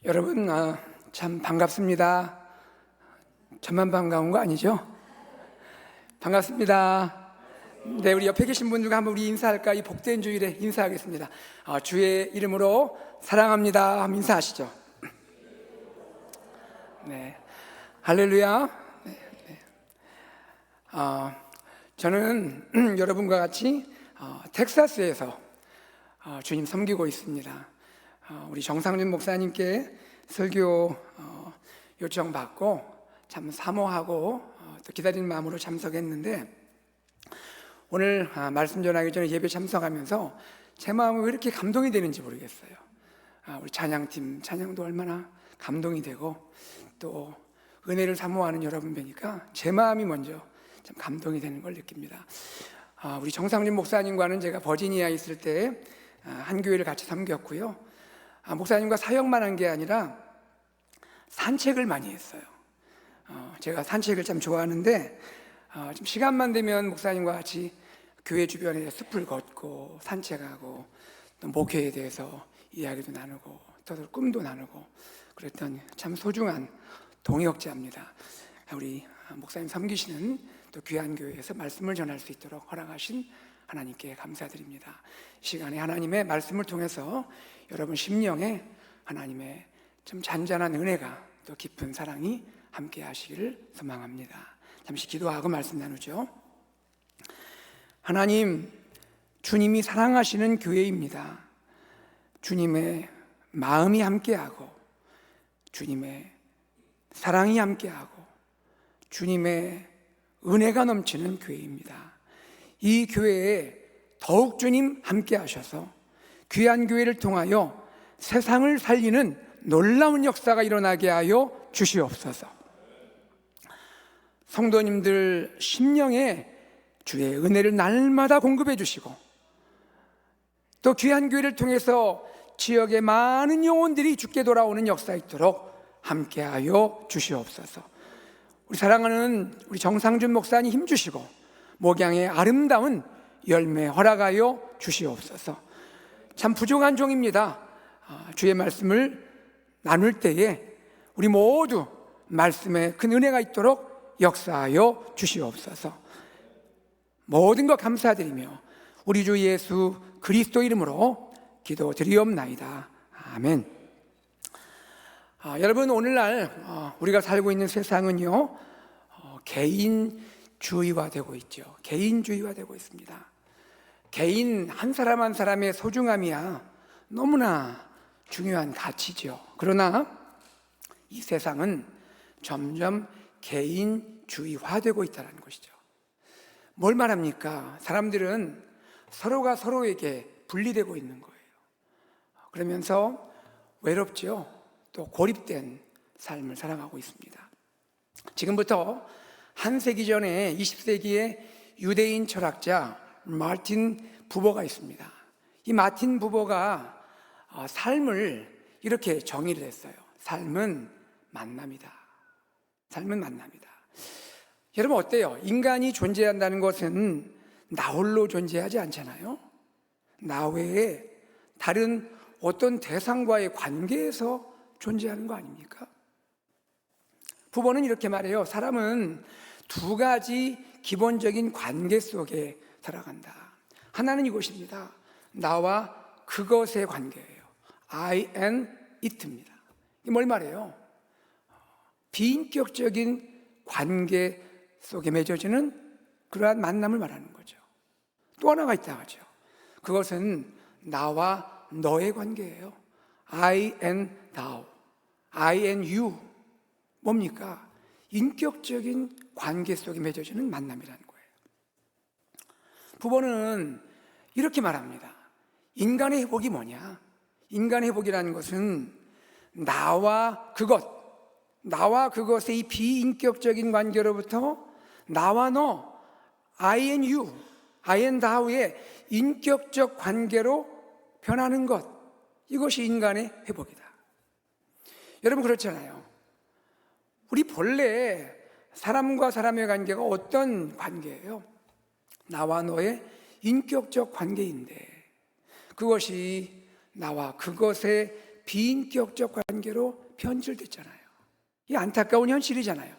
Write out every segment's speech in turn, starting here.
여러분, 참 반갑습니다. 저만 반가운 거 아니죠? 반갑습니다. 네, 우리 옆에 계신 분들과 한번 우리 인사할까? 이 복된 주일에 인사하겠습니다. 주의 이름으로 사랑합니다. 한번 인사하시죠. 네, 할렐루야. 네, 네. 저는 여러분과 같이 텍사스에서 주님 섬기고 있습니다. 우리 정상준 목사님께 설교 요청받고 참 사모하고 또 기다리는 마음으로 참석했는데, 오늘 말씀 전하기 전에 예배 참석하면서 제 마음이 왜 이렇게 감동이 되는지 모르겠어요. 우리 찬양팀 찬양도 얼마나 감동이 되고 또 은혜를 사모하는 여러분 뵈니까 제 마음이 먼저 참 감동이 되는 걸 느낍니다. 우리 정상준 목사님과는 제가 버지니아에 있을 때 한 교회를 같이 섬겼고요. 목사님과 사역만 한 게 아니라 산책을 많이 했어요. 제가 산책을 참 좋아하는데 좀 시간만 되면 목사님과 같이 교회 주변에 숲을 걷고 산책하고 또 목회에 대해서 이야기도 나누고 또 꿈도 나누고 그랬던 참 소중한 동역자입니다. 우리 목사님 섬기시는 또 귀한 교회에서 말씀을 전할 수 있도록 허락하신 하나님께 감사드립니다. 이 시간에 하나님의 말씀을 통해서 여러분 심령에 하나님의 좀 잔잔한 은혜가 또 깊은 사랑이 함께 하시기를 소망합니다. 잠시 기도하고 말씀 나누죠. 하나님, 주님이 사랑하시는 교회입니다. 주님의 마음이 함께하고 주님의 사랑이 함께하고 주님의 은혜가 넘치는 교회입니다. 이 교회에 더욱 주님 함께 하셔서 귀한 교회를 통하여 세상을 살리는 놀라운 역사가 일어나게 하여 주시옵소서. 성도님들 심령에 주의 은혜를 날마다 공급해 주시고 또 귀한 교회를 통해서 지역의 많은 영혼들이 주께 돌아오는 역사 있도록 함께하여 주시옵소서. 우리 사랑하는 우리 정상준 목사님 힘주시고 목양의 아름다운 열매 허락하여 주시옵소서. 참 부족한 종입니다. 주의 말씀을 나눌 때에 우리 모두 말씀에 큰 은혜가 있도록 역사하여 주시옵소서. 모든 것 감사드리며 우리 주 예수 그리스도 이름으로 기도드리옵나이다. 아멘. 여러분, 오늘날 우리가 살고 있는 세상은요 개인주의화되고 있죠. 개인주의화되고 있습니다. 개인 한 사람 한 사람의 소중함이야 너무나 중요한 가치죠. 그러나 이 세상은 점점 개인주의화되고 있다는 것이죠. 뭘 말합니까? 사람들은 서로가 서로에게 분리되고 있는 거예요. 그러면서 외롭죠. 또 고립된 삶을 살아가고 있습니다. 지금부터 한 세기 전에 20세기의 유대인 철학자 마틴 부버가 있습니다. 이 마틴 부버가 삶을 이렇게 정의를 했어요. 삶은 만남이다. 삶은 만남이다. 여러분 어때요? 인간이 존재한다는 것은 나 홀로 존재하지 않잖아요. 나 외에 다른 어떤 대상과의 관계에서 존재하는 거 아닙니까? 부버는 이렇게 말해요. 사람은 두 가지 기본적인 관계 속에 살아간다. 하나는 이것입니다. 나와 그것의 관계예요. I and it입니다. 이게 뭘 말해요? 비인격적인 관계 속에 맺어지는 그러한 만남을 말하는 거죠. 또 하나가 있다 하죠. 그것은 나와 너의 관계예요. I and thou, I and you. 뭡니까? 인격적인 관계 속에 맺어지는 만남이라는 거예요. 부버는 이렇게 말합니다. 인간의 회복이 뭐냐? 인간의 회복이라는 것은 나와 그것의 이 비인격적인 관계로부터 나와 너, I and you, I and thou의 인격적 관계로 변하는 것, 이것이 인간의 회복이다. 여러분 그렇잖아요. 우리 본래 사람과 사람의 관계가 어떤 관계예요? 나와 너의 인격적 관계인데 그것이 나와 그것의 비인격적 관계로 변질됐잖아요. 이 안타까운 현실이잖아요.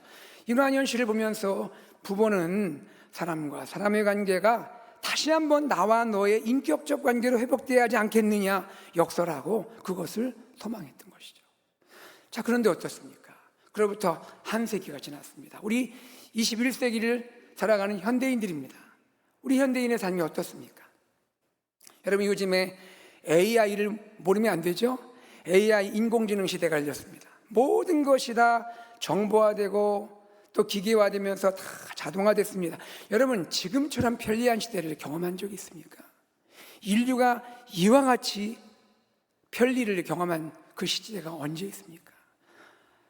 이러한 현실을 보면서 부모는 사람과 사람의 관계가 다시 한번 나와 너의 인격적 관계로 회복되어야 하지 않겠느냐 역설하고 그것을 소망했던 것이죠. 자, 그런데 어떻습니까? 그로부터 한 세기가 지났습니다. 우리 21세기를 살아가는 현대인들입니다. 우리 현대인의 삶이 어떻습니까? 여러분, 요즘에 AI를 모르면 안 되죠? AI 인공지능 시대가 열렸습니다. 모든 것이 다 정보화되고 또 기계화되면서 다 자동화됐습니다. 여러분, 지금처럼 편리한 시대를 경험한 적이 있습니까? 인류가 이와 같이 편리를 경험한 그 시대가 언제 있습니까?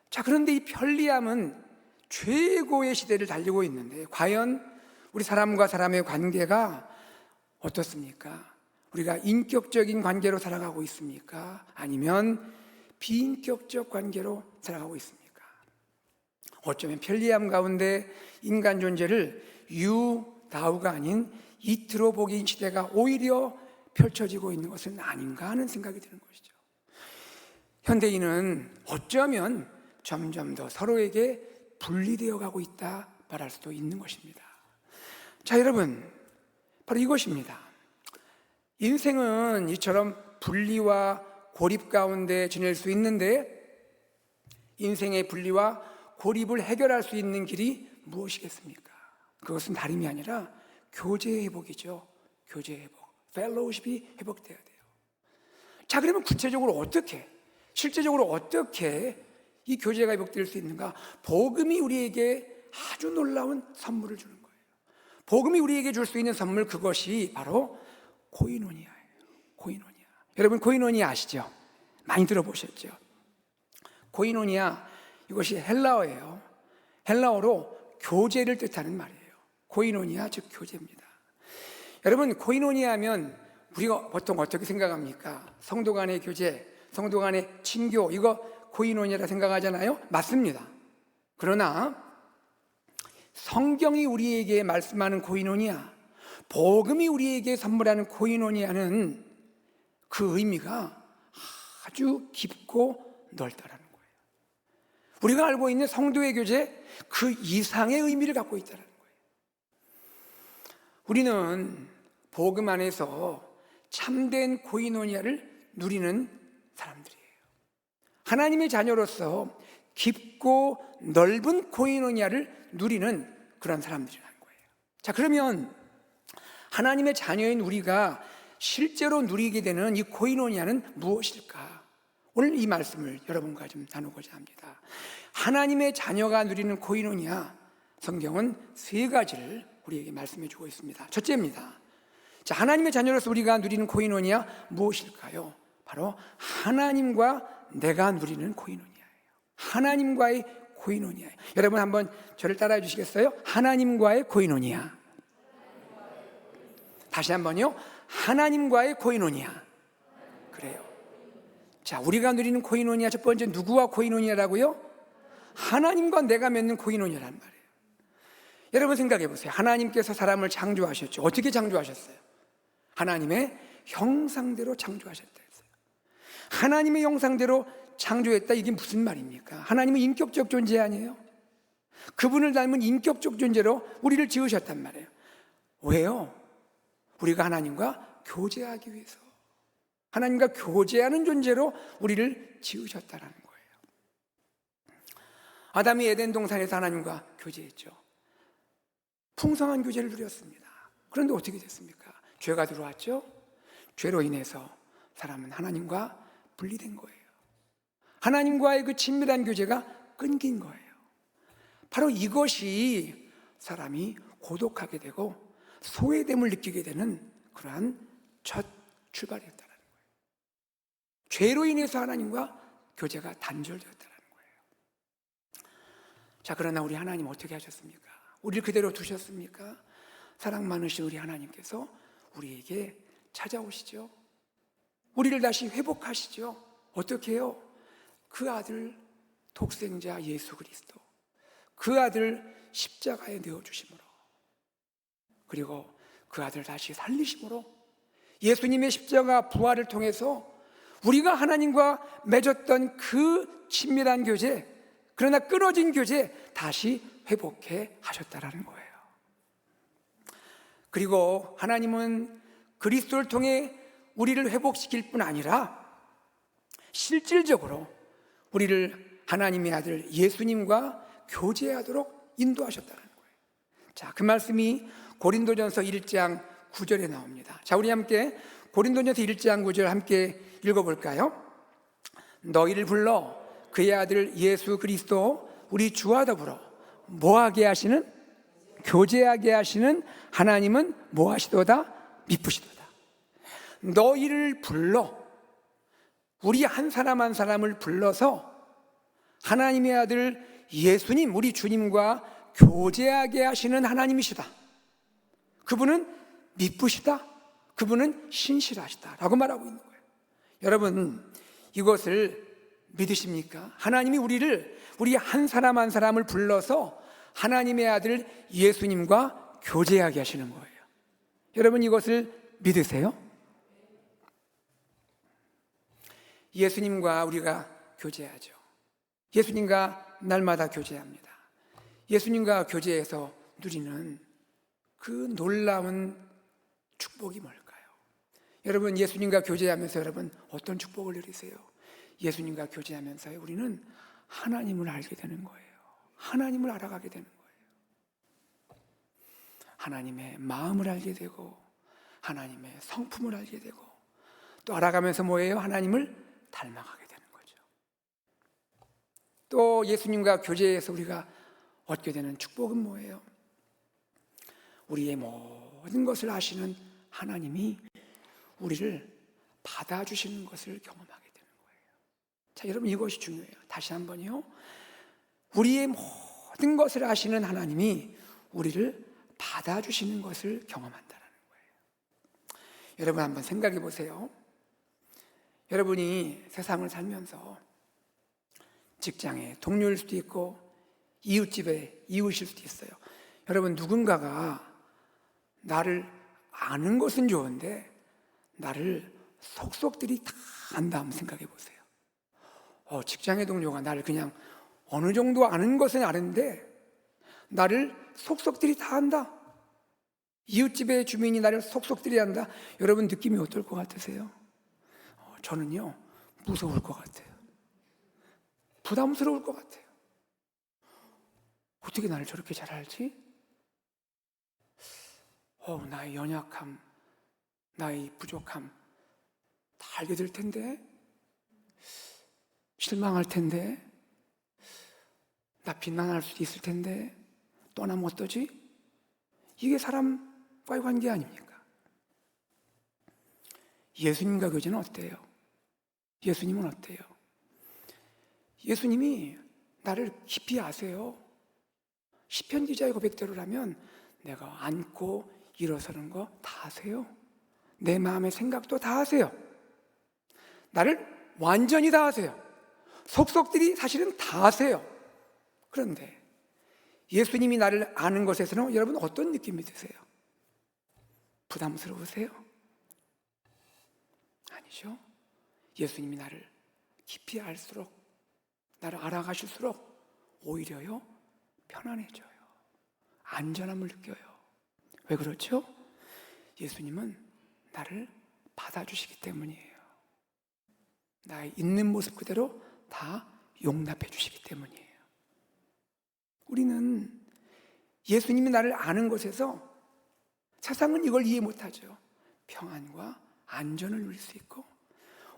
자, 그런데 이 편리함은 최고의 시대를 달리고 있는데 과연 우리 사람과 사람의 관계가 어떻습니까? 우리가 인격적인 관계로 살아가고 있습니까? 아니면 비인격적 관계로 살아가고 있습니까? 어쩌면 편리함 가운데 인간 존재를 유다우가 아닌 이트로 보기인 시대가 오히려 펼쳐지고 있는 것은 아닌가 하는 생각이 드는 것이죠. 현대인은 어쩌면 점점 더 서로에게 분리되어 가고 있다 말할 수도 있는 것입니다. 자, 여러분, 바로 이것입니다. 인생은 이처럼 분리와 고립 가운데 지낼 수 있는데 인생의 분리와 고립을 해결할 수 있는 길이 무엇이겠습니까? 그것은 다름이 아니라 교제 회복이죠. 교제 회복, 펠로우십이 회복돼야 돼요. 자, 그러면 구체적으로 어떻게, 실제적으로 어떻게 이 교제가 회복될 수 있는가? 복음이 우리에게 아주 놀라운 선물을 주는 거예요. 복음이 우리에게 줄 수 있는 선물, 그것이 바로 코이노니아예요. 코이노니아. 여러분, 코이노니아 아시죠? 많이 들어보셨죠? 코이노니아, 이것이 헬라어예요. 헬라어로 교제를 뜻하는 말이에요. 코이노니아, 즉 교제입니다. 여러분, 코이노니아 하면 우리가 보통 어떻게 생각합니까? 성도 간의 교제, 성도 간의 친교, 이거 코이노니아라 생각하잖아요. 맞습니다. 그러나 성경이 우리에게 말씀하는 코이노니아, 복음이 우리에게 선물하는 코이노니아는 그 의미가 아주 깊고 넓다라는 거예요. 우리가 알고 있는 성도의 교제, 그 이상의 의미를 갖고 있다는 거예요. 우리는 복음 안에서 참된 코이노니아를 누리는 사람들이에요. 하나님의 자녀로서 깊고 넓은 코이노니아를 누리는 그런 사람들이라는 거예요. 자, 그러면 하나님의 자녀인 우리가 실제로 누리게 되는 이 코이노니아는 무엇일까? 오늘 이 말씀을 여러분과 좀 나누고자 합니다. 하나님의 자녀가 누리는 코이노니아, 성경은 세 가지를 우리에게 말씀해 주고 있습니다. 첫째입니다. 자, 하나님의 자녀로서 우리가 누리는 코이노니아 무엇일까요? 바로 하나님과 내가 누리는 코이노니아예요. 하나님과의 코이노니아예요. 여러분 한번 저를 따라해 주시겠어요? 하나님과의 코이노니아. 다시 한번요. 하나님과의 코이노니아. 그래요. 자, 우리가 누리는 코이노니아 첫 번째, 누구와 코이노니아라고요? 하나님과 내가 맺는 코이노니아란 말이에요. 여러분 생각해 보세요. 하나님께서 사람을 창조하셨죠. 어떻게 창조하셨어요? 하나님의 형상대로 창조하셨다 했어요. 하나님의 형상대로 창조했다, 이게 무슨 말입니까? 하나님은 인격적 존재 아니에요? 그분을 닮은 인격적 존재로 우리를 지으셨단 말이에요. 왜요? 우리가 하나님과 교제하기 위해서, 하나님과 교제하는 존재로 우리를 지으셨다라는 거예요. 아담이 에덴 동산에서 하나님과 교제했죠. 풍성한 교제를 누렸습니다. 그런데 어떻게 됐습니까? 죄가 들어왔죠. 죄로 인해서 사람은 하나님과 분리된 거예요. 하나님과의 그 친밀한 교제가 끊긴 거예요. 바로 이것이 사람이 고독하게 되고 소외됨을 느끼게 되는 그러한 첫 출발이었다는 거예요. 죄로 인해서 하나님과 교제가 단절되었다는 거예요. 자, 그러나 우리 하나님 어떻게 하셨습니까? 우리를 그대로 두셨습니까? 사랑 많으신 우리 하나님께서 우리에게 찾아오시죠. 우리를 다시 회복하시죠. 어떻게 해요? 그 아들 독생자 예수 그리스도, 그 아들 십자가에 내어주심으로, 그리고 그 아들 다시 살리심으로, 예수님의 십자가 부활을 통해서 우리가 하나님과 맺었던 그 친밀한 교제, 그러나 끊어진 교제 다시 회복해 하셨다라는 거예요. 그리고 하나님은 그리스도를 통해 우리를 회복시킬 뿐 아니라 실질적으로 우리를 하나님의 아들 예수님과 교제하도록 인도하셨다는 거예요. 자, 그 말씀이 고린도전서 1장 9절에 나옵니다. 자, 우리 함께 고린도전서 1장 9절 함께 읽어볼까요? 너희를 불러 그의 아들 예수 그리스도 우리 주와 더불어 뭐하게 하시는? 교제하게 하시는 하나님은 뭐하시도다? 미쁘시도다. 너희를 불러, 우리 한 사람 한 사람을 불러서 하나님의 아들 예수님, 우리 주님과 교제하게 하시는 하나님이시다. 그분은 미쁘시다. 그분은 신실하시다 라고 말하고 있는 거예요. 여러분, 이것을 믿으십니까? 하나님이 우리 한 사람 한 사람을 불러서 하나님의 아들 예수님과 교제하게 하시는 거예요. 여러분, 이것을 믿으세요? 예수님과 우리가 교제하죠. 예수님과 날마다 교제합니다. 예수님과 교제해서 누리는 그 놀라운 축복이 뭘까요? 여러분, 예수님과 교제하면서 여러분 어떤 축복을 누리세요? 예수님과 교제하면서 우리는 하나님을 알게 되는 거예요. 하나님을 알아가게 되는 거예요. 하나님의 마음을 알게 되고 하나님의 성품을 알게 되고 또 알아가면서 뭐예요? 하나님을 닮아가게 되는 거죠. 또 예수님과 교제해서 우리가 얻게 되는 축복은 뭐예요? 우리의 모든 것을 아시는 하나님이 우리를 받아주시는 것을 경험하게 되는 거예요. 자, 여러분, 이것이 중요해요. 다시 한번요. 우리의 모든 것을 아시는 하나님이 우리를 받아주시는 것을 경험한다는 거예요. 여러분, 한번 생각해 보세요. 여러분이 세상을 살면서 직장에 동료일 수도 있고 이웃집에 이웃일 수도 있어요. 여러분, 누군가가 나를 아는 것은 좋은데 나를 속속들이 다 안다 한번 생각해 보세요. 직장의 동료가 나를 그냥 어느 정도 아는 것은 아는데 나를 속속들이 다 안다. 이웃집의 주민이 나를 속속들이 안다. 여러분, 느낌이 어떨 것 같으세요? 저는요, 무서울 것 같아요. 부담스러울 것 같아요. 어떻게 나를 저렇게 잘 알지? 나의 연약함, 나의 부족함 다 알게 될 텐데, 실망할 텐데, 나 비난할 수도 있을 텐데 떠나면 어떠지? 이게 사람과의 관계 아닙니까? 예수님과 교제는 어때요? 예수님은 어때요? 예수님이 나를 깊이 아세요. 시편 기자의 고백대로라면 내가 앉고 일어서는 거 다 아세요. 내 마음의 생각도 다 아세요. 나를 완전히 다 아세요. 속속들이 사실은 다 아세요. 그런데 예수님이 나를 아는 것에서는 여러분 어떤 느낌이 드세요? 부담스러우세요? 아니죠. 예수님이 나를 깊이 알수록, 나를 알아가실수록 오히려요 편안해져요. 안전함을 느껴요. 왜 그렇죠? 예수님은 나를 받아주시기 때문이에요. 나의 있는 모습 그대로 다 용납해 주시기 때문이에요. 우리는 예수님이 나를 아는 것에서 세상은 이걸 이해 못하죠. 평안과 안전을 누릴 수 있고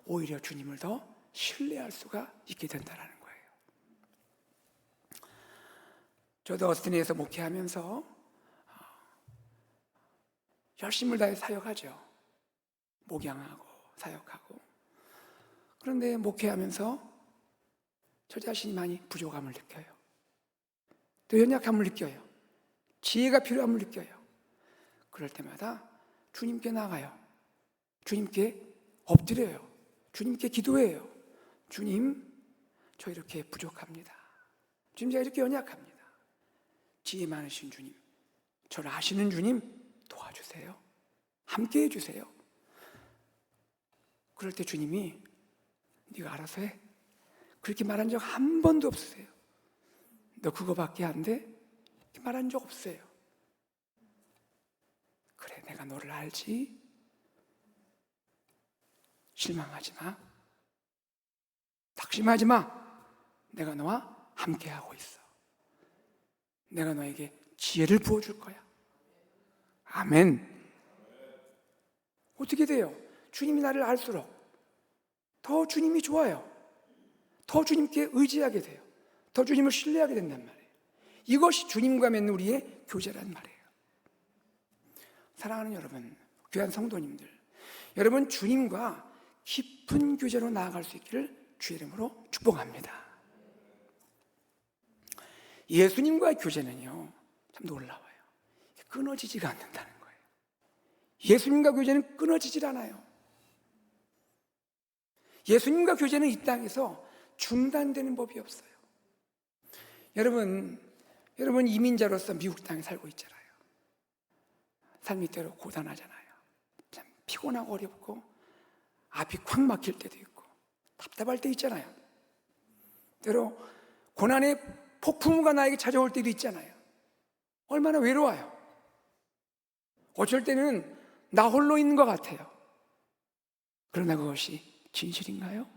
오히려 주님을 더 신뢰할 수가 있게 된다는 거예요. 저도 어스틴에서 목회하면서 열심을 다해 사역하죠. 목양하고 사역하고. 그런데 목회하면서 저 자신이 많이 부족함을 느껴요. 또 연약함을 느껴요. 지혜가 필요함을 느껴요. 그럴 때마다 주님께 나가요. 주님께 엎드려요. 주님께 기도해요. 주님, 저 이렇게 부족합니다. 주님, 제가 이렇게 연약합니다. 지혜 많으신 주님, 저를 아시는 주님 도와주세요. 함께 해주세요. 그럴 때 주님이 네가 알아서 해. 그렇게 말한 적 한 번도 없으세요. 너 그거밖에 안 돼? 이렇게 말한 적 없어요. 그래, 내가 너를 알지? 실망하지 마. 낙심하지 마. 내가 너와 함께하고 있어. 내가 너에게 지혜를 부어줄 거야. 아멘. 어떻게 돼요? 주님이 나를 알수록 더 주님이 좋아요. 더 주님께 의지하게 돼요. 더 주님을 신뢰하게 된단 말이에요. 이것이 주님과 맺는 우리의 교제란 말이에요. 사랑하는 여러분, 귀한 성도님들, 여러분 주님과 깊은 교제로 나아갈 수 있기를 주의 이름으로 축복합니다. 예수님과의 교제는요, 참 놀라워요. 끊어지지가 않는다는 거예요. 예수님과 교제는 끊어지질 않아요. 예수님과 교제는 이 땅에서 중단되는 법이 없어요. 여러분 이민자로서 미국 땅에 살고 있잖아요. 삶이 때로 고단하잖아요. 참 피곤하고 어렵고 앞이 콱 막힐 때도 있고 답답할 때 있잖아요. 때로 고난의 폭풍우가 나에게 찾아올 때도 있잖아요. 얼마나 외로워요. 어쩔 때는 나 홀로 있는 것 같아요. 그러나 그것이 진실인가요?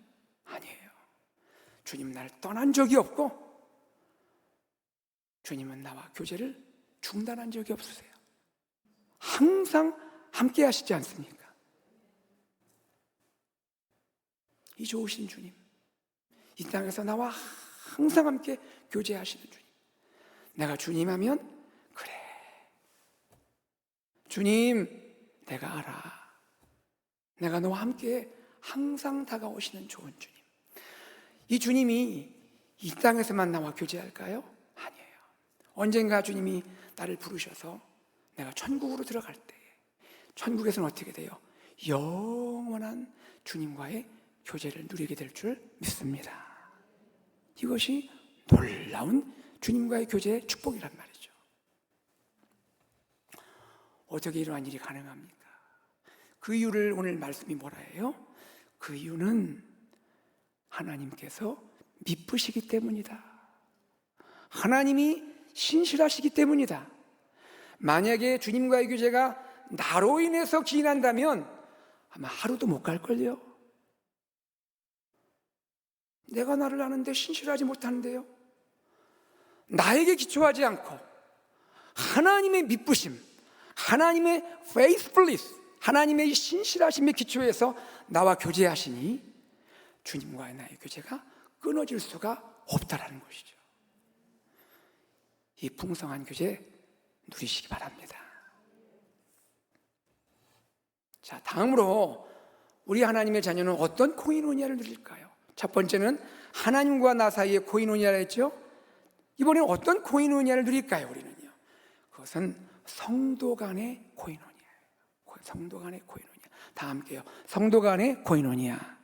아니에요. 주님 날 떠난 적이 없고 주님은 나와 교제를 중단한 적이 없으세요. 항상 함께 하시지 않습니까? 이 좋으신 주님, 이 땅에서 나와 항상 함께 교제하시는 주님. 내가 주님 하면 그래, 주님 내가 알아. 내가 너와 함께 항상 다가오시는 좋은 주님. 이 주님이 이 땅에서만 나와 교제할까요? 아니에요. 언젠가 주님이 나를 부르셔서 내가 천국으로 들어갈 때 천국에서는 어떻게 돼요? 영원한 주님과의 교제를 누리게 될 줄 믿습니다. 이것이 놀라운 주님과의 교제의 축복이란 말이죠. 어떻게 이러한 일이 가능합니까? 그 이유를 오늘 말씀이 뭐라 해요? 그 이유는 하나님께서 미쁘시기 때문이다. 하나님이 신실하시기 때문이다. 만약에 주님과의 교제가 나로 인해서 기인한다면 아마 하루도 못 갈걸요. 내가 나를 아는데 신실하지 못하는데요. 나에게 기초하지 않고 하나님의 미쁘심, 하나님의 faithfulness, 하나님의 신실하심에 기초해서 나와 교제하시니 주님과의 나의 교제가 끊어질 수가 없다라는 것이죠. 이 풍성한 교제 누리시기 바랍니다. 자, 다음으로 우리 하나님의 자녀는 어떤 코이노니아를 누릴까요? 첫 번째는 하나님과 나 사이의 코이노니아라 했죠. 이번에는 어떤 코이노니아를 누릴까요? 우리는요, 그것은 성도 간의 코이노니아예요. 성도 간의 코이노니아. 다 함께요. 성도 간의 코이노니아.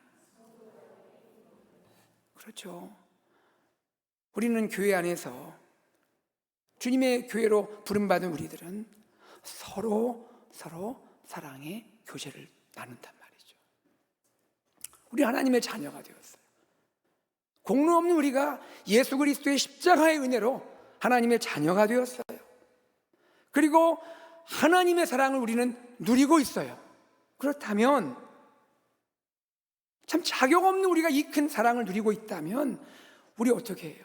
그렇죠. 우리는 교회 안에서 주님의 교회로 부름받은 우리들은 서로 사랑의 교제를 나눈단 말이죠. 우리 하나님의 자녀가 되었어요. 공로 없는 우리가 예수 그리스도의 십자가의 은혜로 하나님의 자녀가 되었어요. 그리고 하나님의 사랑을 우리는 누리고 있어요. 그렇다면 참 자격 없는 우리가 이 큰 사랑을 누리고 있다면 우리 어떻게 해요?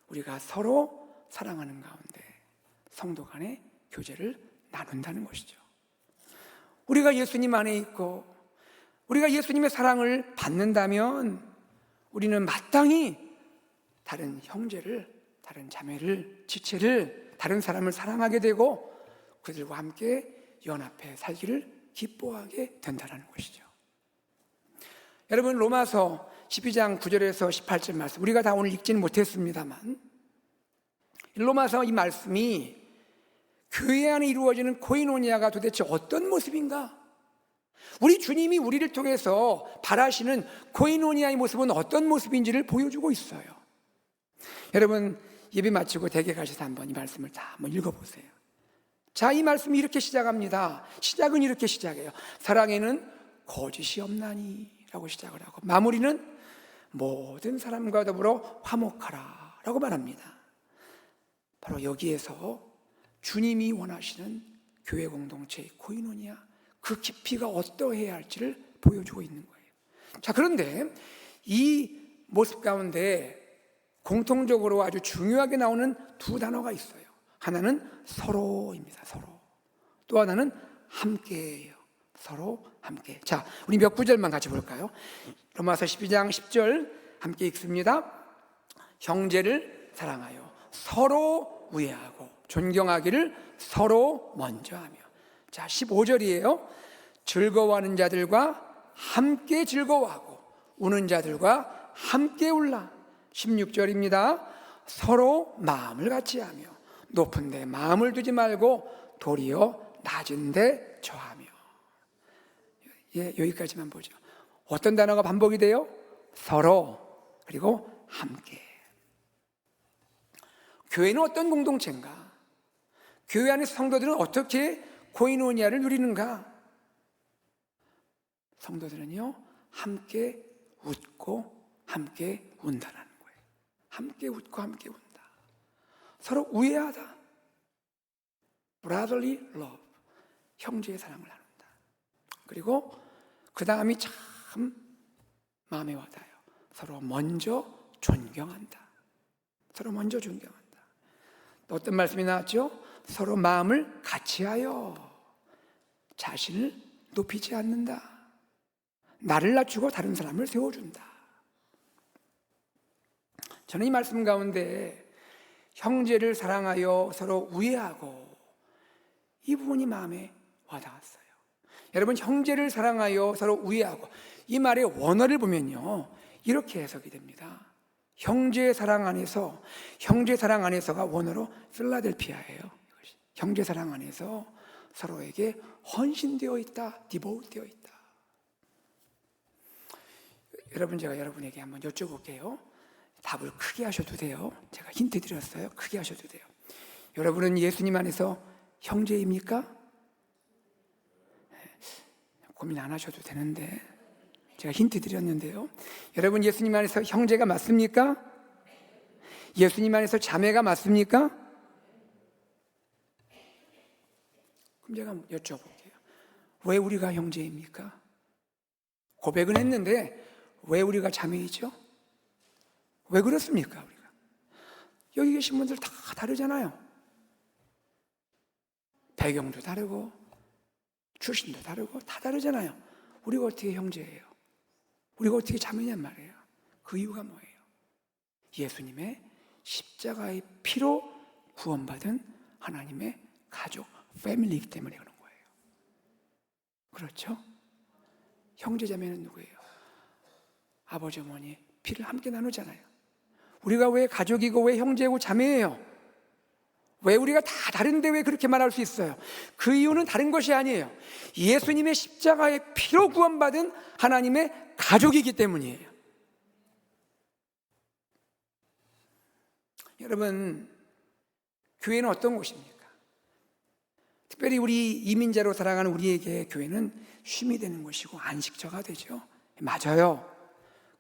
우리가 서로 사랑하는 가운데 성도 간의 교제를 나눈다는 것이죠. 우리가 예수님 안에 있고 우리가 예수님의 사랑을 받는다면 우리는 마땅히 다른 형제를, 다른 자매를, 지체를, 다른 사람을 사랑하게 되고 그들과 함께 연합해 살기를 기뻐하게 된다는 것이죠. 여러분, 로마서 12장 9절에서 18절 말씀, 우리가 다 오늘 읽지는 못했습니다만 로마서 이 말씀이 교회 안에 이루어지는 코이노니아가 도대체 어떤 모습인가? 우리 주님이 우리를 통해서 바라시는 코이노니아의 모습은 어떤 모습인지를 보여주고 있어요. 여러분, 예배 마치고 댁에 가셔서 한번 이 말씀을 다 한번 읽어보세요. 자, 이 말씀이 이렇게 시작합니다. 시작은 이렇게 시작해요. 사랑에는 거짓이 없나니 라고 시작을 하고 마무리는 모든 사람과 더불어 화목하라 라고 말합니다. 바로 여기에서 주님이 원하시는 교회 공동체의 코이노니아, 그 깊이가 어떠해야 할지를 보여주고 있는 거예요. 자, 그런데 이 모습 가운데 공통적으로 아주 중요하게 나오는 두 단어가 있어요. 하나는 서로입니다. 서로. 또 하나는 함께예요. 서로 함께. 자, 우리 몇 구절만 같이 볼까요? 로마서 12장 10절 함께 읽습니다. 형제를 사랑하여 서로 우애하고 존경하기를 서로 먼저 하며. 자, 15절이에요. 즐거워하는 자들과 함께 즐거워하고 우는 자들과 함께 울라. 16절입니다. 서로 마음을 같이 하며 높은 데 마음을 두지 말고 도리어 낮은 데 처하며. 예, 여기까지만 보죠. 어떤 단어가 반복이 돼요? 서로, 그리고 함께. 교회는 어떤 공동체인가? 교회 안의 성도들은 어떻게 코이노니아를 누리는가? 성도들은요, 함께 웃고 함께 운다라는 거예요. 함께 웃고 함께 운다. 서로 우애하다. brotherly love, 형제의 사랑을 나눈다. 그리고 그 다음이 참 마음에 와닿아요. 서로 먼저 존경한다. 서로 먼저 존경한다. 또 어떤 말씀이 나왔죠? 서로 마음을 같이하여 자신을 높이지 않는다. 나를 낮추고 다른 사람을 세워준다. 저는 이 말씀 가운데 형제를 사랑하여 서로 우애하고, 이 부분이 마음에 와닿았어요. 여러분, 형제를 사랑하여 서로 우애하고, 이 말의 원어를 보면요, 이렇게 해석이 됩니다. 형제 사랑 안에서, 형제 사랑 안에서가 원어로 필라델피아예요. 형제 사랑 안에서 서로에게 헌신되어 있다, 디보트 되어 있다. 여러분, 제가 여러분에게 한번 여쭤볼게요. 답을 크게 하셔도 돼요. 제가 힌트 드렸어요. 크게 하셔도 돼요. 여러분은 예수님 안에서 형제입니까? 고민 안 하셔도 되는데 제가 힌트 드렸는데요. 여러분, 예수님 안에서 형제가 맞습니까? 예수님 안에서 자매가 맞습니까? 그럼 제가 여쭤볼게요. 왜 우리가 형제입니까? 고백은 했는데 왜 우리가 자매이죠? 왜 그렇습니까? 우리가 여기 계신 분들 다 다르잖아요. 배경도 다르고 출신도 다르고 다 다르잖아요. 우리가 어떻게 형제예요? 우리가 어떻게 자매냔 말이에요. 그 이유가 뭐예요? 예수님의 십자가의 피로 구원받은 하나님의 가족, 패밀리이기 때문에 그런 거예요. 그렇죠? 형제자매는 누구예요? 아버지, 어머니 피를 함께 나누잖아요. 우리가 왜 가족이고 왜 형제고 자매예요? 왜 우리가 다 다른데 왜 그렇게 말할 수 있어요? 그 이유는 다른 것이 아니에요. 예수님의 십자가의 피로 구원받은 하나님의 가족이기 때문이에요. 여러분, 교회는 어떤 곳입니까? 특별히 우리 이민자로 살아가는 우리에게 교회는 쉼이 되는 곳이고 안식처가 되죠. 맞아요.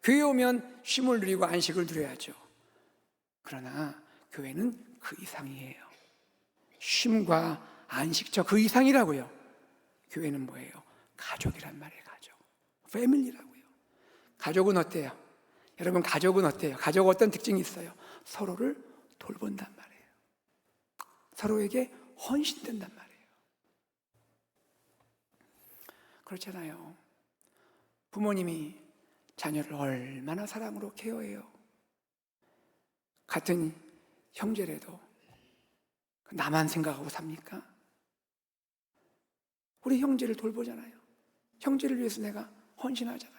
교회 오면 쉼을 누리고 안식을 누려야죠. 그러나 교회는 그 이상이에요. 쉼과 안식처 그 이상이라고요. 교회는 뭐예요? 가족이란 말이에요. 가족, 패밀리라고요. 가족은 어때요? 여러분, 가족은 어때요? 가족 어떤 특징이 있어요? 서로를 돌본단 말이에요. 서로에게 헌신된단 말이에요. 그렇잖아요. 부모님이 자녀를 얼마나 사랑으로 케어해요. 같은 형제라도 나만 생각하고 삽니까? 우리 형제를 돌보잖아요. 형제를 위해서 내가 헌신하잖아요.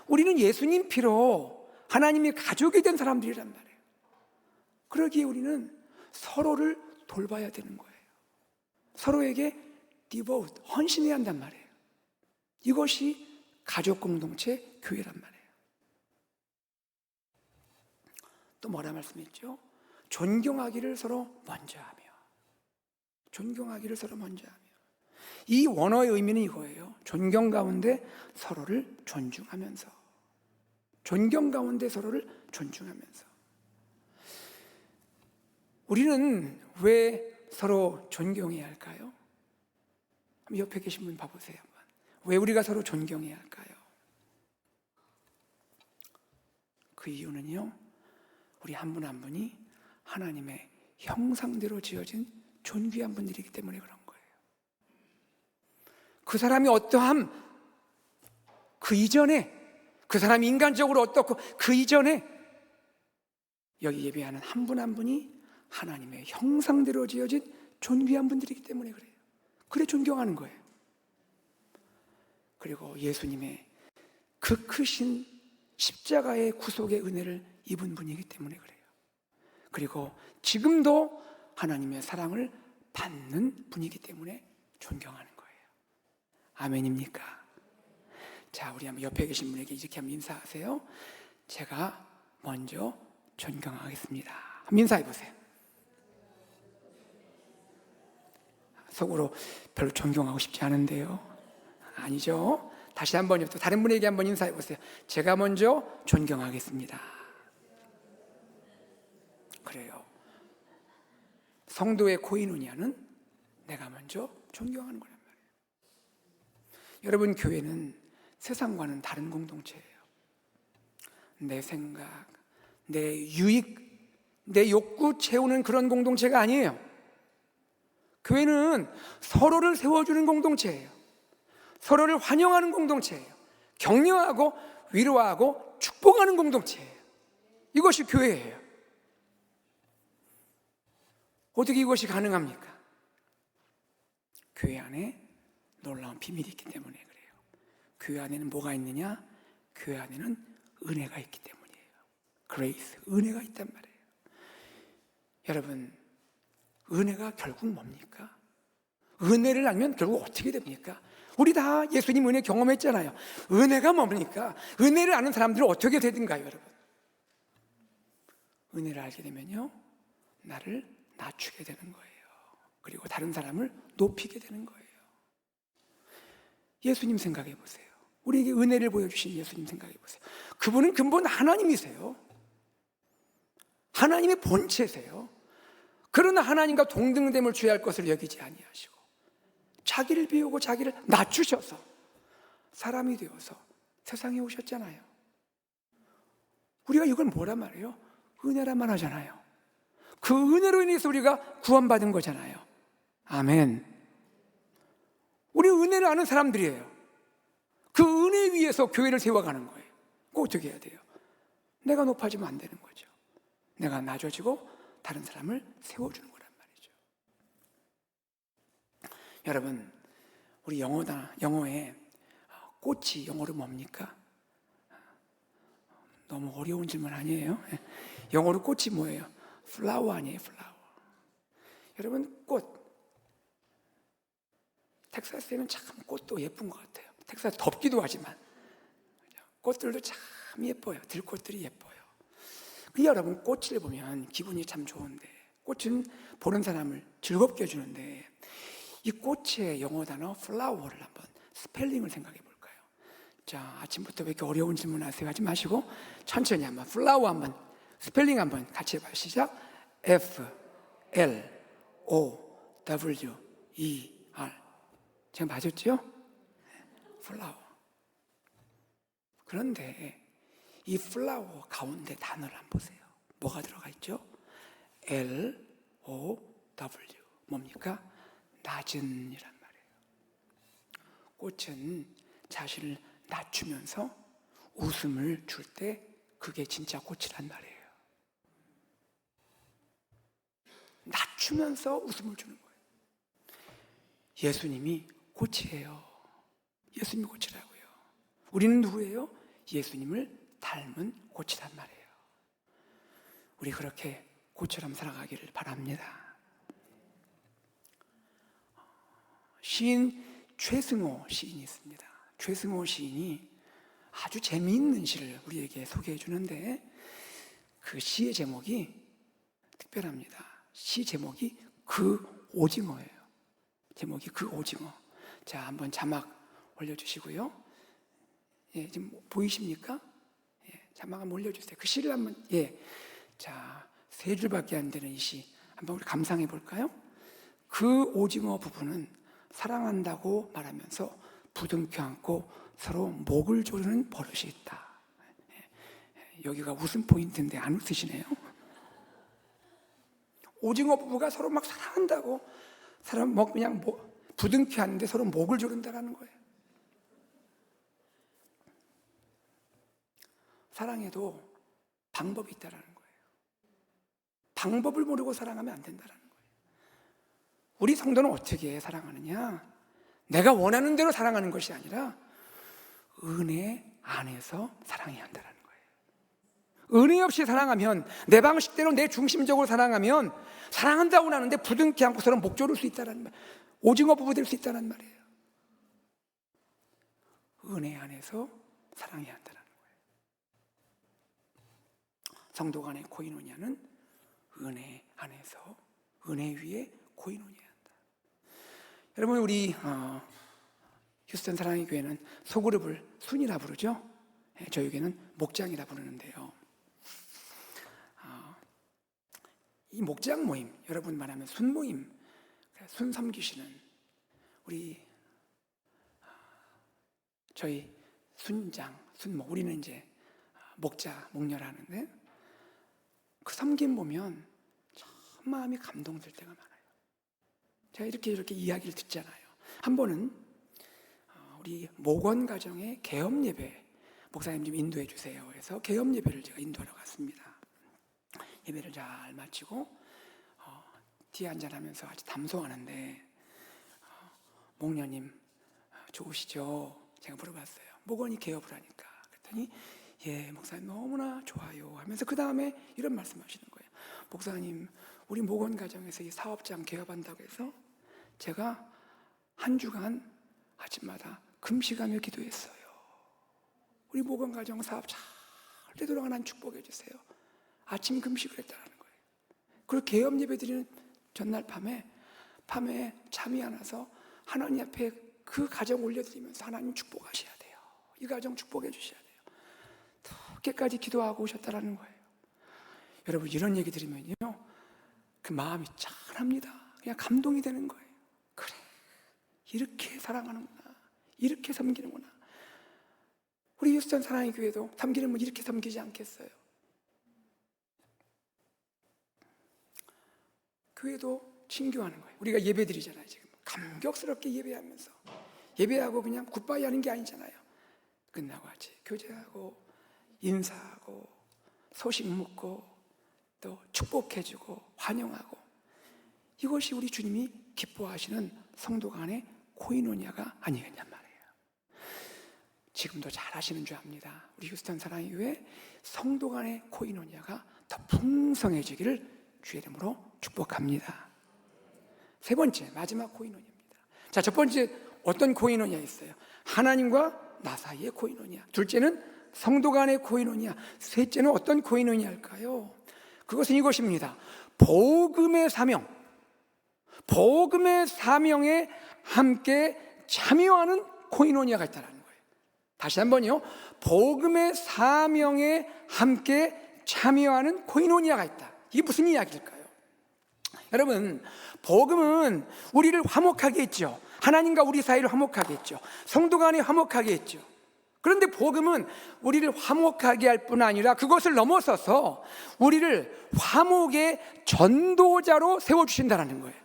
우리는 예수님 피로 하나님의 가족이 된 사람들이란 말이에요. 그러기에 우리는 서로를 돌봐야 되는 거예요. 서로에게 디보트, 헌신해야 한단 말이에요. 이것이 가족 공동체 교회란 말이에요. 또 뭐라 말씀했죠? 존경하기를 서로 먼저 하며. 존경하기를 서로 먼저 하며. 이 원어의 의미는 이거예요. 존경 가운데 서로를 존중하면서. 존경 가운데 서로를 존중하면서. 우리는 왜 서로 존경해야 할까요? 옆에 계신 분 봐보세요. 왜 우리가 서로 존경해야 할까요? 그 이유는요, 우리 한 분 한 분이 하나님의 형상대로 지어진 존귀한 분들이기 때문에 그런 거예요. 그 사람이 어떠함, 그 이전에, 그 사람이 인간적으로 어떻고 그 이전에 여기 예배하는 한 분 한 분이 하나님의 형상대로 지어진 존귀한 분들이기 때문에 그래요. 그래 존경하는 거예요. 그리고 예수님의 그 크신 십자가의 구속의 은혜를 입은 분이기 때문에 그래요. 그리고 지금도 하나님의 사랑을 받는 분이기 때문에 존경하는 거예요. 아멘입니까? 자, 우리 한번 옆에 계신 분에게 이렇게 한번 인사하세요. 제가 먼저 존경하겠습니다. 한번 인사해 보세요. 속으로 별로 존경하고 싶지 않은데요. 아니죠? 다시 한번 또 다른 분에게 한번 인사해 보세요. 제가 먼저 존경하겠습니다. 그래요. 성도의 코이노니아는 내가 먼저 존경하는 거란 말이에요. 여러분, 교회는 세상과는 다른 공동체예요. 내 생각, 내 유익, 내 욕구 채우는 그런 공동체가 아니에요. 교회는 서로를 세워주는 공동체예요. 서로를 환영하는 공동체예요. 격려하고 위로하고 축복하는 공동체예요. 이것이 교회예요. 어떻게 이것이 가능합니까? 교회 안에 놀라운 비밀이 있기 때문에 그래요. 교회 안에는 뭐가 있느냐? 교회 안에는 은혜가 있기 때문이에요. 그레이스, 은혜가 있단 말이에요. 여러분, 은혜가 결국 뭡니까? 은혜를 알면 결국 어떻게 됩니까? 우리 다 예수님 은혜 경험했잖아요. 은혜가 뭡니까? 은혜를 아는 사람들은 어떻게 되든가요, 여러분? 은혜를 알게 되면요, 나를 낮추게 되는 거예요. 그리고 다른 사람을 높이게 되는 거예요. 예수님 생각해 보세요. 우리에게 은혜를 보여주신 예수님 생각해 보세요. 그분은 근본 하나님이세요. 하나님의 본체세요. 그러나 하나님과 동등됨을 취할 것을 여기지 아니하시고 자기를 비우고 자기를 낮추셔서 사람이 되어서 세상에 오셨잖아요. 우리가 이걸 뭐란 말이에요? 은혜란 말 하잖아요. 그 은혜로 인해서 우리가 구원받은 거잖아요. 아멘. 우리 은혜를 아는 사람들이에요. 그 은혜 위에서 교회를 세워가는 거예요. 그거 어떻게 해야 돼요? 내가 높아지면 안 되는 거죠. 내가 낮아지고 다른 사람을 세워주는 거란 말이죠. 여러분, 우리 영어에 꽃이 영어로 뭡니까? 너무 어려운 질문 아니에요? 영어로 꽃이 뭐예요? 플라워 아니에요? 플라워. 여러분, 꽃. 텍사스에는 참 꽃도 예쁜 것 같아요. 텍사스 덥기도 하지만 꽃들도 참 예뻐요. 들꽃들이 예뻐요. 여러분, 꽃을 보면 기분이 참 좋은데, 꽃은 보는 사람을 즐겁게 해주는데, 이 꽃의 영어 단어 플라워를 한번 스펠링을 생각해 볼까요? 자, 아침부터 왜 이렇게 어려운 질문 하세요? 하지 마시고 천천히 한번 플라워 한번 스펠링 한번 같이 해봐요. 시작. F L O W E R. 제가 맞았죠? 플라워. 그런데 이 플라워 가운데 단어를 한번 보세요. 뭐가 들어가 있죠? L O W. 뭡니까? 낮은 이란 말이에요. 꽃은 자신을 낮추면서 웃음을 줄 때 그게 진짜 꽃이란 말이에요. 낮추면서 웃음을 주는 거예요. 예수님이 꽃이에요. 예수님이 꽃이라고요. 우리는 누구예요? 예수님을 닮은 꽃이란 말이에요. 우리 그렇게 꽃처럼 살아가기를 바랍니다. 시인 최승호 시인이 있습니다. 최승호 시인이 아주 재미있는 시를 우리에게 소개해 주는데 그 시의 제목이 특별합니다. 시 제목이 그 오징어예요. 제목이 그 오징어. 자, 한번 자막 올려주시고요. 예, 지금 보이십니까? 예, 자막을 올려주세요. 그 시를 한번, 자, 3줄밖에 안 되는 이 시 한번 우리 감상해 볼까요? 그 오징어 부부는 사랑한다고 말하면서 부둥켜 안고 서로 목을 조르는 버릇이 있다. 여기가 웃음 포인트인데 안 웃으시네요. 오징어 부부가 서로 막 사랑한다고 사람 뭐 그냥 부둥켜 안는데 서로 목을 조른다라는 거예요. 사랑해도 방법이 있다라는 거예요. 방법을 모르고 사랑하면 안 된다라는 거예요. 우리 성도는 어떻게 사랑하느냐? 내가 원하는 대로 사랑하는 것이 아니라 은혜 안에서 사랑해야 한다는 거예요. 은혜 없이 사랑하면, 내 방식대로 내 중심적으로 사랑하면 사랑한다고 하는데 부둥켜 안고 서로 목 조를 수 있다는 말, 오징어 부부 될 수 있다는 말이에요. 은혜 안에서 사랑해야 한다는 거예요. 성도 간의 코이노니아는 은혜 안에서, 은혜 위에 코이노니아 한다. 여러분, 우리 휴스턴 사랑의 교회는 소그룹을 순이라 부르죠. 저희 교회는 목장이라 부르는데요. 이 목장 모임, 여러분 말하면 순 모임, 순 섬기시는 우리 저희 순장, 순목, 우리는 이제 목자, 목녀라는데 그 섬김 보면 참 마음이 감동될 때가 많아요. 제가 이렇게 이야기를 듣잖아요. 한 번은 우리 목원 가정의 개업 예배, 목사님 좀 인도해 주세요. 그래서 개업 예배를 제가 인도하러 갔습니다. 예배를 잘 마치고 티 한잔하면서 아주 담소하는데 목녀님 좋으시죠? 제가 물어봤어요. 목원이 개업을 하니까. 그랬더니 예, 목사님 너무나 좋아요 하면서 그 다음에 이런 말씀하시는 거예요. 목사님, 우리 목원 가정에서 이 사업장 개업한다고 해서 제가 한 주간 아침마다 금식하며 기도했어요. 우리 목원 가정 사업 잘 되돌아가는 축복해 주세요. 아침 금식을 했다는 거예요. 그리고 개업 예배 드리는 전날 밤에 잠이 안 와서 하나님 앞에 그 가정 올려드리면서 하나님 축복하셔야 돼요. 이 가정 축복해 주셔야 돼요. 늦게까지 기도하고 오셨다라는 거예요. 여러분, 이런 얘기 들으면요, 그 마음이 짠합니다. 그냥 감동이 되는 거예요. 그래, 이렇게 사랑하는구나, 이렇게 섬기는구나. 우리 휴스턴 사랑의 교회도 섬기는 분 이렇게 섬기지 않겠어요? 교회도 친교하는 거예요. 우리가 예배 드리잖아요. 지금 감격스럽게 예배하면서, 예배하고 그냥 굿바이 하는 게 아니잖아요. 끝나고 같이 교제하고 인사하고 소식 묻고 또 축복해주고 환영하고, 이것이 우리 주님이 기뻐하시는 성도 간의 코이노니아가 아니겠냔 말이에요. 지금도 잘 하시는 줄 압니다. 우리 휴스턴 사랑의 교회 성도 간의 코이노니아가 더 풍성해지기를 주의 이름으로 축복합니다. 세 번째, 마지막 코이노니아입니다. 자, 첫 번째 어떤 코이노니아 있어요? 하나님과 나 사이의 코이노니아. 둘째는 성도 간의 코이노니아. 셋째는 어떤 코이노니아일까요? 그것은 이것입니다. 복음의 사명. 복음의 사명에 함께 참여하는 코이노니아가 있다는 거예요. 다시 한번요. 복음의 사명에 함께 참여하는 코이노니아가 있다. 이게 무슨 이야기일까요? 여러분, 복음은 우리를 화목하게 했죠. 하나님과 우리 사이를 화목하게 했죠. 성도 간에 화목하게 했죠. 그런데 복음은 우리를 화목하게 할 뿐 아니라 그것을 넘어서서 우리를 화목의 전도자로 세워주신다는 거예요.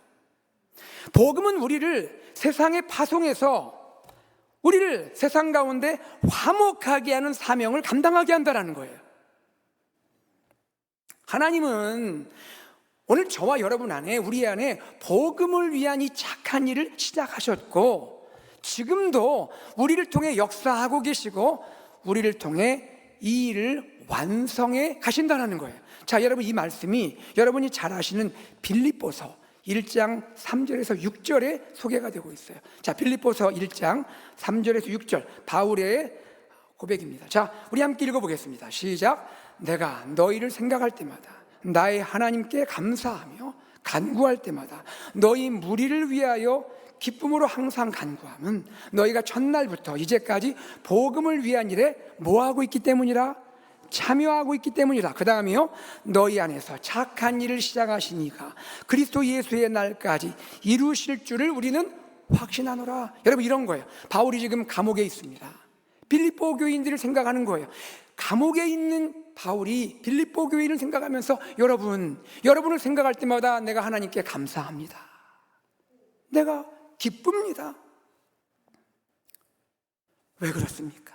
복음은 우리를 세상에 파송해서 우리를 세상 가운데 화목하게 하는 사명을 감당하게 한다는 거예요. 하나님은 오늘 저와 여러분 안에, 우리 안에 복음을 위한 이 착한 일을 시작하셨고 지금도 우리를 통해 역사하고 계시고 우리를 통해 이 일을 완성해 가신다는 거예요. 자, 여러분, 이 말씀이 여러분이 잘 아시는 빌립보서 1장 3절에서 6절에 소개가 되고 있어요. 자, 빌립보서 1장 3절에서 6절 바울의 고백입니다. 자, 우리 함께 읽어보겠습니다. 시작. 내가 너희를 생각할 때마다 나의 하나님께 감사하며 간구할 때마다 너희 무리를 위하여 기쁨으로 항상 간구함은 너희가 첫날부터 이제까지 복음을 위한 일에 뭐하고 있기 때문이라? 참여하고 있기 때문이다. 그 다음에요, 너희 안에서 착한 일을 시작하신 이가 그리스도 예수의 날까지 이루실 줄을 우리는 확신하노라. 여러분, 이런 거예요. 바울이 지금 감옥에 있습니다. 빌립보 교인들을 생각하는 거예요. 감옥에 있는 바울이 빌립보 교인을 생각하면서 여러분을 생각할 때마다 내가 하나님께 감사합니다. 내가 기쁩니다. 왜 그렇습니까?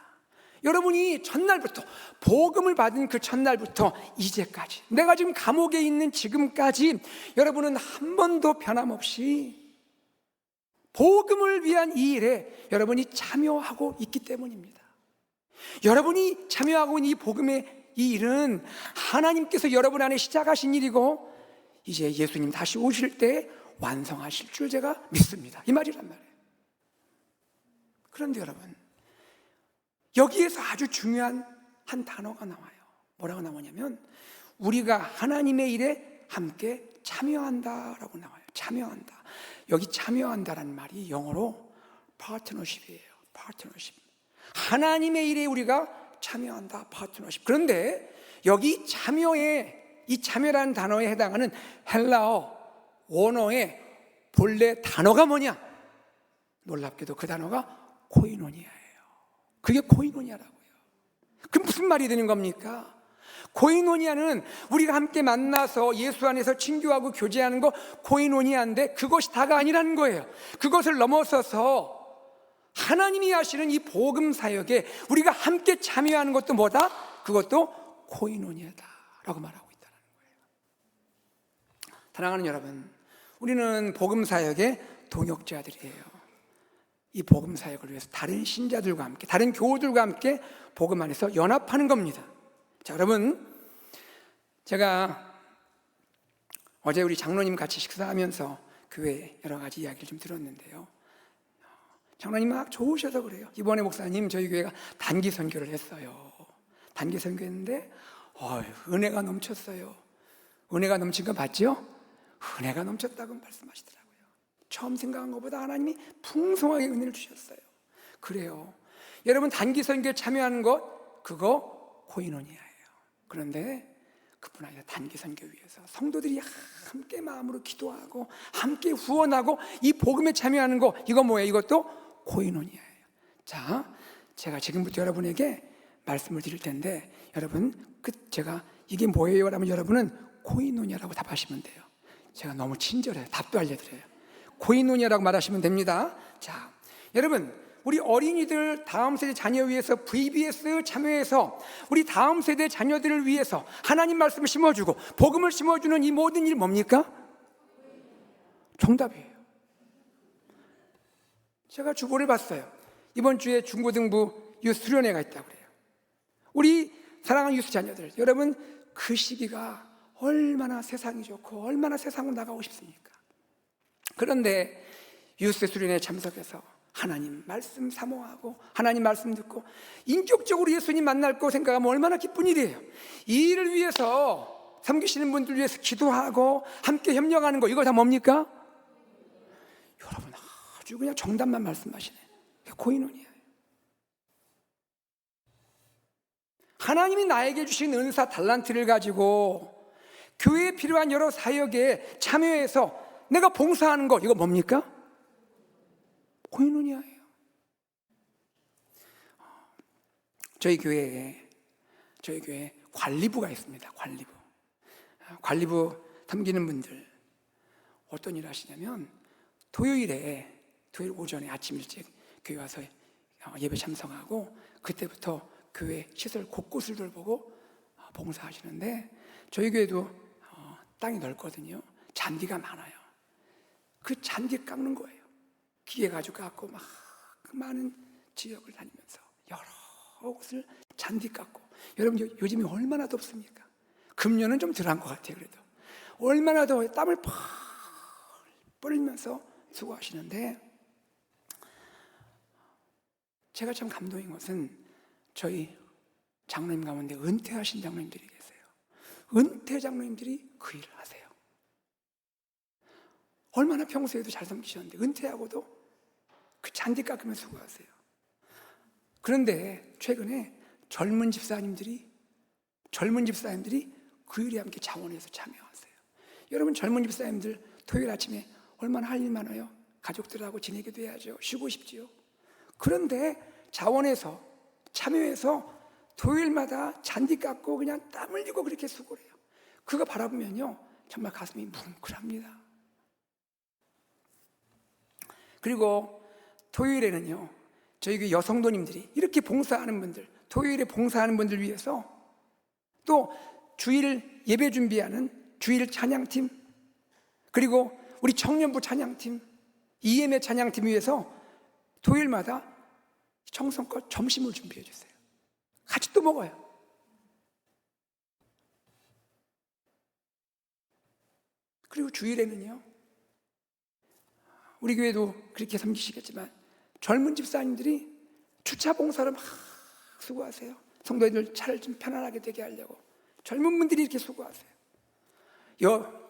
여러분이 첫날부터, 복음을 받은 그 첫날부터 이제까지, 내가 지금 감옥에 있는 지금까지 여러분은 한 번도 변함없이 복음을 위한 이 일에 여러분이 참여하고 있기 때문입니다. 여러분이 참여하고 있는 이 복음의 이 일은 하나님께서 여러분 안에 시작하신 일이고 이제 예수님 다시 오실 때 완성하실 줄 제가 믿습니다. 이 말이란 말이에요. 그런데 여러분, 여기에서 아주 중요한 한 단어가 나와요. 뭐라고 나오냐면 우리가 하나님의 일에 함께 참여한다라고 나와요. 참여한다. 여기 참여한다라는 말이 영어로 파트너십이에요. 파트너십. 하나님의 일에 우리가 참여한다. 파트너십. 그런데 여기 이 참여라는 단어에 해당하는 헬라어 원어의 본래 단어가 뭐냐? 놀랍게도 그 단어가 코이노니아예요. 그게 코이노니아라고요. 그럼 무슨 말이 되는 겁니까? 코이노니아는 우리가 함께 만나서 예수 안에서 친교하고 교제하는 거 코이노니아인데 그것이 다가 아니라는 거예요. 그것을 넘어서서 하나님이 하시는 이 복음 사역에 우리가 함께 참여하는 것도 뭐다? 그것도 코이노니아다라고 말하고 있다는 거예요. 사랑하는 여러분, 우리는 복음 사역의 동역자들이에요. 이 복음 사역을 위해서 다른 신자들과 함께, 다른 교우들과 함께 복음 안에서 연합하는 겁니다. 자, 여러분, 제가 어제 우리 장로님 같이 식사하면서 교회 여러 가지 이야기를 좀 들었는데요. 장로님 막 좋으셔서 그래요. 이번에 목사님 저희 교회가 단기 선교를 했어요. 단기 선교했는데 은혜가 넘쳤어요. 은혜가 넘친 거 맞죠? 은혜가 넘쳤다고 말씀하시더라고요. 처음 생각한 것보다 하나님이 풍성하게 은혜를 주셨어요. 그래요. 여러분, 단기 선교에 참여하는 것, 그거 코이노니아예요. 그런데 그뿐 아니라 단기 선교 위해서 성도들이 함께 마음으로 기도하고 함께 후원하고 이 복음에 참여하는 거, 이거 뭐예요? 이것도 코이노니아예요. 자, 제가 지금부터 여러분에게 말씀을 드릴 텐데 여러분, 제가 이게 뭐예요? 라면 여러분은 코이노니아라고 답하시면 돼요. 제가 너무 친절해요. 답도 알려드려요. 코이노니아라고 말하시면 됩니다. 자, 여러분, 우리 어린이들 다음 세대 자녀 위해서 VBS 참여해서 우리 다음 세대 자녀들을 위해서 하나님 말씀을 심어주고 복음을 심어주는 이 모든 일 뭡니까? 정답이에요. 제가 주보를 봤어요. 이번 주에 중고등부 유스 수련회가 있다고 그래요. 우리 사랑하는 유스 자녀들, 여러분, 그 시기가 얼마나 세상이 좋고 얼마나 세상으로 나가고 싶습니까? 그런데 유스 수련회에 참석해서 하나님 말씀 사모하고 하나님 말씀 듣고 인격적으로 예수님 만날 거 생각하면 얼마나 기쁜 일이에요. 이 일을 위해서 섬기시는 분들 위해서 기도하고 함께 협력하는 거, 이거 다 뭡니까? 여러분, 아주 그냥 정답만 말씀하시네. 코이노니아예요. 하나님이 나에게 주신 은사 달란트를 가지고 교회에 필요한 여러 사역에 참여해서 내가 봉사하는 거, 이거 뭡니까? 코이노니아예요. 저희 교회에 관리부가 있습니다. 관리부 섬기는 분들 어떤 일을 하시냐면 토요일 오전에 아침 일찍 교회 와서 예배 참석하고 그때부터 교회 시설 곳곳을 돌보고 봉사하시는데 저희 교회도 땅이 넓거든요. 잔디가 많아요. 그 잔디 깎는 거예요. 기계 가지고 깎고 막 많은 지역을 다니면서 여러 곳을 잔디 깎고. 여러분, 요즘에 얼마나 덥습니까? 금년은 좀 덜한 것 같아요. 그래도 얼마나 더 땀을 펄 뿌리면서 수고하시는데, 제가 참 감동인 것은 저희 장로님 가운데 은퇴하신 장로님들이 계세요. 은퇴 장로님들이 그 일을 하세요. 얼마나 평소에도 잘 섬기셨는데 은퇴하고도 그 잔디 깎으면서 수고하세요. 그런데 최근에 젊은 집사님들이 젊은 집사님들이 교회에 함께 자원해서 참여하세요. 여러분 젊은 집사님들 토요일 아침에 얼마나 할 일 많아요. 가족들하고 지내기도 해야죠. 쉬고 싶지요. 그런데 자원해서 참여해서 토요일마다 잔디 깎고 그냥 땀 흘리고 그렇게 수고를 해요. 그거 바라보면요 정말 가슴이 뭉클합니다. 그리고 토요일에는요 저희 그 여성도님들이 이렇게 봉사하는 분들, 토요일에 봉사하는 분들 위해서 또 주일 예배 준비하는 주일 찬양팀, 그리고 우리 청년부 찬양팀, EM의 찬양팀 위해서 토요일마다 청성껏 점심을 준비해 주세요. 같이 또 먹어요. 그리고 주일에는요 우리 교회도 그렇게 섬기시겠지만 젊은 집사님들이 주차 봉사를 막 수고하세요. 성도들 차를 좀 편안하게 되게 하려고 젊은 분들이 이렇게 수고하세요.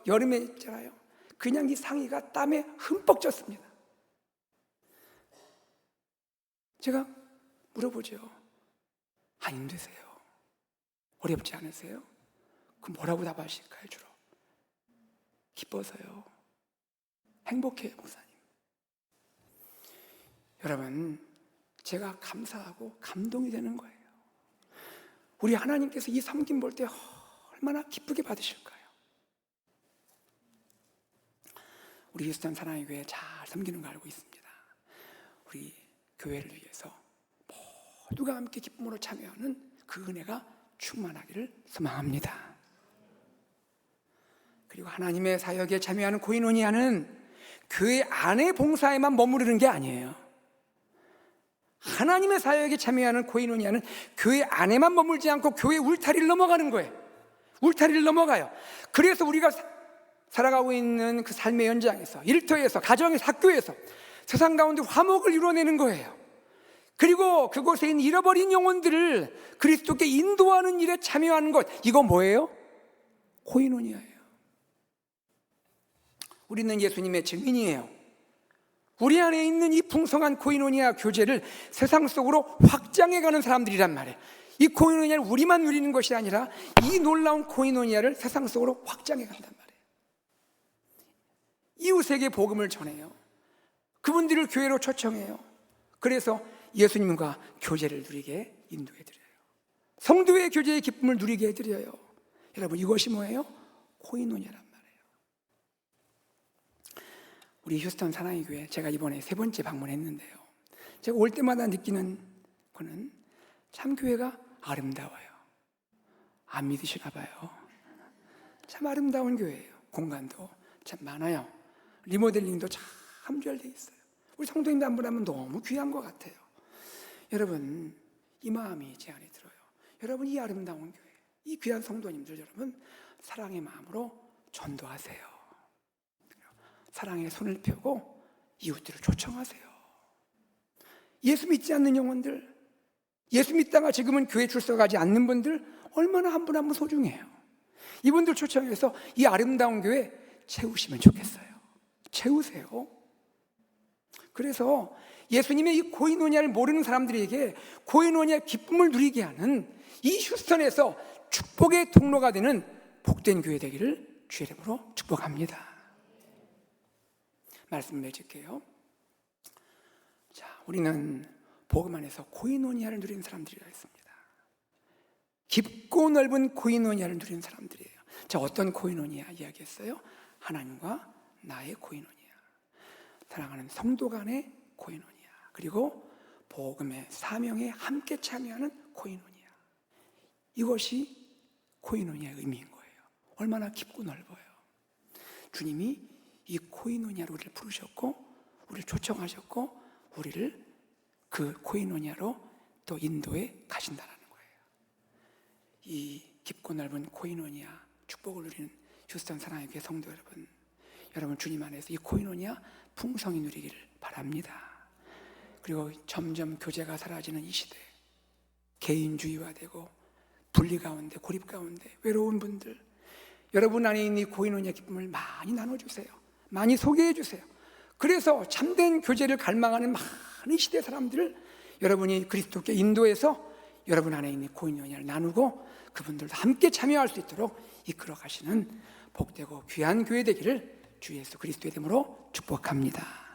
여름에 있잖아요. 그냥 이 상의가 땀에 흠뻑 젖습니다. 제가 물어보죠. 안 힘드세요? 어렵지 않으세요? 그럼 뭐라고 답하실까요? 주로 기뻐서요. 행복해요, 목사님. 여러분, 제가 감사하고 감동이 되는 거예요. 우리 하나님께서 이 섬김 볼 때 얼마나 기쁘게 받으실까요? 우리 휴스턴 사랑의 교회 잘 섬기는 거 알고 있습니다. 우리 교회를 위해서 모두가 함께 기쁨으로 참여하는 그 은혜가 충만하기를 소망합니다. 그리고 하나님의 사역에 참여하는 코이노니아는 교회 안에 봉사에만 머무르는 게 아니에요. 하나님의 사역에 참여하는 코이노니아는 교회 안에만 머물지 않고 교회 울타리를 넘어가는 거예요. 울타리를 넘어가요. 그래서 우리가 살아가고 있는 그 삶의 현장에서, 일터에서, 가정에서, 학교에서 세상 가운데 화목을 이루어내는 거예요. 그리고 그곳에 있는 잃어버린 영혼들을 그리스도께 인도하는 일에 참여하는 것, 이거 뭐예요? 코이노니아예요. 우리는 예수님의 증인이에요. 우리 안에 있는 이 풍성한 코이노니아 교제를 세상 속으로 확장해가는 사람들이란 말이에요. 이 코이노니아를 우리만 누리는 것이 아니라 이 놀라운 코이노니아를 세상 속으로 확장해간단 말이에요. 이웃에게 복음을 전해요. 그분들을 교회로 초청해요. 그래서 예수님과 교제를 누리게 인도해드려요. 성도의 교제의 기쁨을 누리게 해드려요. 여러분, 이것이 뭐예요? 코이노니아란 말이에요. 우리 휴스턴 사랑의 교회, 제가 이번에 3번째 방문했는데요, 제가 올 때마다 느끼는 거는 참 교회가 아름다워요. 안 믿으시나 봐요. 참 아름다운 교회예요. 공간도 참 많아요. 리모델링도 참 잘 돼 있어요. 우리 성도님들 한 분 하면 너무 귀한 것 같아요. 여러분, 이 마음이 제 안에 들어요. 여러분, 이 아름다운 교회, 이 귀한 성도님들, 여러분 사랑의 마음으로 전도하세요. 사랑의 손을 펴고 이웃들을 초청하세요. 예수 믿지 않는 영혼들, 예수 믿다가 지금은 교회 출석하지 않는 분들 얼마나 한 분 한 분 소중해요. 이분들 초청해서 이 아름다운 교회 채우시면 좋겠어요. 채우세요. 그래서 예수님의 이 코이노니아를 모르는 사람들에게 코이노니아의 기쁨을 누리게 하는 이 휴스턴에서 축복의 통로가 되는 복된 교회 되기를 주의 이름으로 축복합니다. 말씀 맺을게요. 자, 우리는 복음 안에서 코이노니아를 누리는 사람들이라 했습니다. 깊고 넓은 코이노니아를 누리는 사람들이에요. 자, 어떤 코이노니아 이야기했어요? 하나님과 나의 코이노니아, 사랑하는 성도 간의 코이노니아, 그리고 복음의 사명에 함께 참여하는 코이노니아. 이것이 코이노니아의 의미인 거예요. 얼마나 깊고 넓어요. 주님이 이 코이노니아로 우리를 부르셨고 우리를 초청하셨고 우리를 그 코이노니아로 또 인도에 가신다는 거예요. 이 깊고 넓은 코이노니아 축복을 누리는 휴스턴 사랑의 교회 성도 여러분, 여러분 주님 안에서 이 코이노니아 풍성히 누리기를 바랍니다. 그리고 점점 교제가 사라지는 이 시대, 개인주의화되고 분리 가운데, 고립 가운데 외로운 분들, 여러분 안에 있는 이 코이노니아 기쁨을 많이 나눠주세요. 많이 소개해 주세요. 그래서 참된 교제를 갈망하는 많은 시대 사람들을 여러분이 그리스도께 인도해서 여러분 안에 있는 고인 연약을 나누고 그분들도 함께 참여할 수 있도록 이끌어 가시는 복되고 귀한 교회 되기를 주 예수 그리스도의 이름으로 축복합니다.